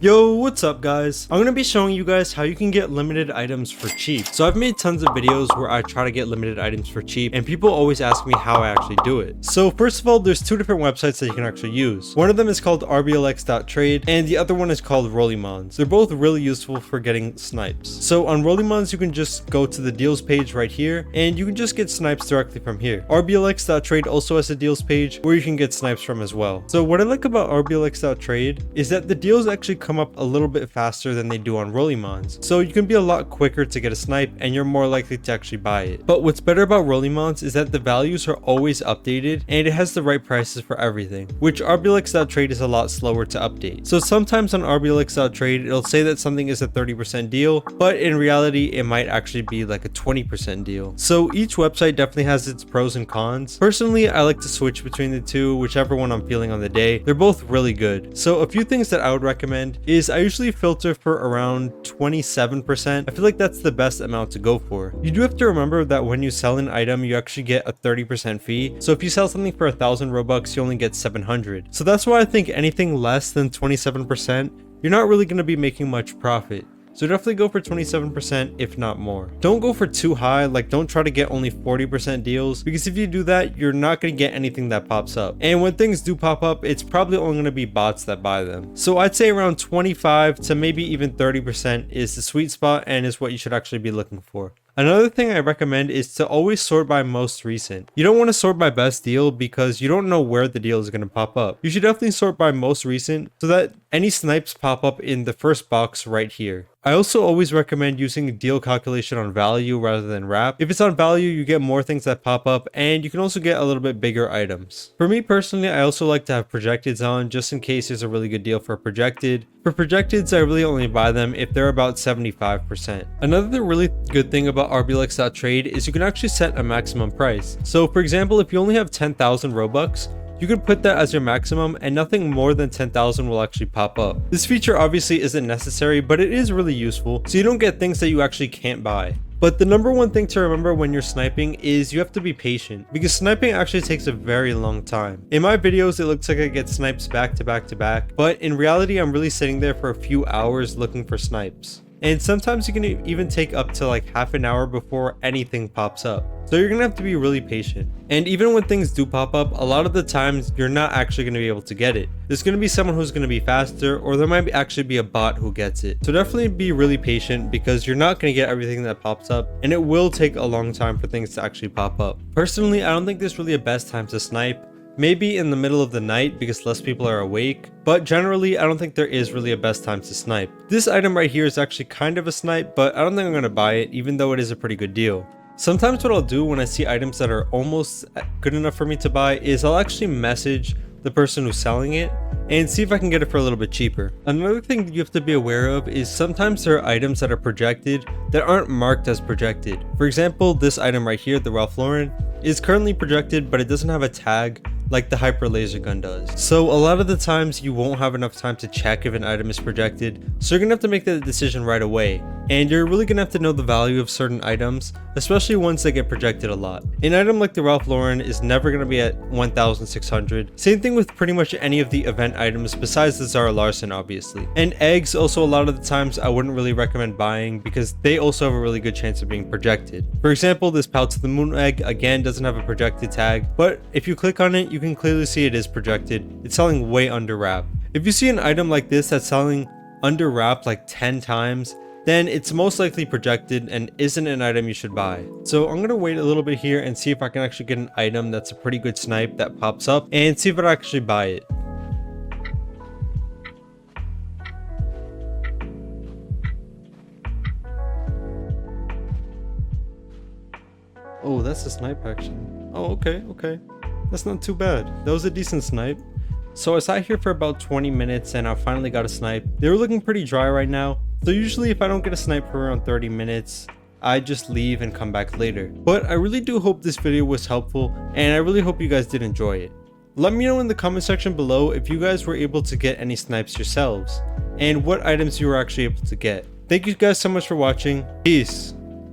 Yo, what's up guys? I'm gonna be showing you guys how you can get limited items for cheap. So I've made tons of videos where I try to get limited items for cheap and people always ask me how I actually do it. So first of all, there's two different websites that you can actually use. One of them is called rblx.trade and the other one is called Rollymons. They're both really useful for getting snipes. So on Rollymons, you can just go to the deals page right here and you can just get snipes directly from here. rblx.trade also has a deals page where you can get snipes from as well. So what I like about rblx.trade is that the deals actually come up a little bit faster than they do on Rollymons. So you can be a lot quicker to get a snipe and you're more likely to actually buy it. But what's better about Rollymons is that the values are always updated and it has the right prices for everything, which rblx.trade is a lot slower to update. So sometimes on rblx.trade it'll say that something is a 30% deal, but in reality it might actually be like a 20% deal. So each website definitely has its pros and cons. Personally, I like to switch between the two, whichever one I'm feeling on the day. They're both really good. So a few things that I would recommend is I usually filter for around 27%. I feel like that's the best amount to go for. You do have to remember that when you sell an item, you actually get a 30% fee. So if you sell something for 1,000 Robux, you only get 700. So that's why I think anything less than 27%, you're not really going to be making much profit. So definitely go for 27% if not more. Don't go for too high, like don't try to get only 40% deals, because if you do that, you're not going to get anything that pops up. And when things do pop up, it's probably only going to be bots that buy them. So I'd say around 25 to maybe even 30% is the sweet spot and is what you should actually be looking for. Another thing I recommend is to always sort by most recent. You don't want to sort by best deal because you don't know where the deal is going to pop up. You should definitely sort by most recent so that any snipes pop up in the first box right here. I also always recommend using deal calculation on value rather than wrap. If it's on value, you get more things that pop up and you can also get a little bit bigger items. For me personally, I also like to have projecteds on just in case there's a really good deal for a projected. For projecteds, I really only buy them if they're about 75%. Another really good thing about rblx.trade is you can actually set a maximum price. So for example, if you only have 10,000 Robux, you can put that as your maximum and nothing more than 10,000 will actually pop up. This feature obviously isn't necessary, but it is really useful so you don't get things that you actually can't buy. But the number one thing to remember when you're sniping is you have to be patient, because sniping actually takes a very long time. In my videos, it looks like I get snipes back to back to back, but in reality, I'm really sitting there for a few hours looking for snipes. And sometimes you can even take up to like half an hour before anything pops up. So you're gonna have to be really patient. And even when things do pop up, a lot of the times you're not actually gonna be able to get it. There's gonna be someone who's gonna be faster, or there might actually be a bot who gets it. So definitely be really patient because you're not gonna get everything that pops up, and it will take a long time for things to actually pop up. Personally, I don't think there's really a best time to snipe. Maybe in the middle of the night because less people are awake, but generally I don't think there is really a best time to snipe. This item right here is actually kind of a snipe, but I don't think I'm going to buy it even though it is a pretty good deal. Sometimes what I'll do when I see items that are almost good enough for me to buy is I'll actually message the person who's selling it and see if I can get it for a little bit cheaper. Another thing you have to be aware of is sometimes there are items that are projected that aren't marked as projected. For example, this item right here, the Ralph Lauren, is currently projected, but it doesn't have a tag like the hyper laser gun does. So a lot of the times you won't have enough time to check if an item is projected, so you're gonna have to make that decision right away. And you're really gonna have to know the value of certain items, especially ones that get projected a lot. An item like the Ralph Lauren is never gonna be at 1,600. Same thing with pretty much any of the event items besides the Zara Larson, obviously. And eggs also a lot of the times I wouldn't really recommend buying because they also have a really good chance of being projected. For example, this Pout to the Moon egg again doesn't have a projected tag, but if you click on it, you can clearly see it is projected. It's selling way under wrap. If you see an item like this that's selling under wrap like 10 times, then it's most likely projected and isn't an item you should buy. So I'm gonna wait a little bit here and see if I can actually get an item that's a pretty good snipe that pops up and see if I actually buy it. Oh, that's a snipe action. Oh, okay. That's not too bad. That was a decent snipe. So I sat here for about 20 minutes and I finally got a snipe. They were looking pretty dry right now. So usually if I don't get a snipe for around 30 minutes, I just leave and come back later. But I really do hope this video was helpful and I really hope you guys did enjoy it. Let me know in the comment section below if you guys were able to get any snipes yourselves and what items you were actually able to get. Thank you guys so much for watching. Peace.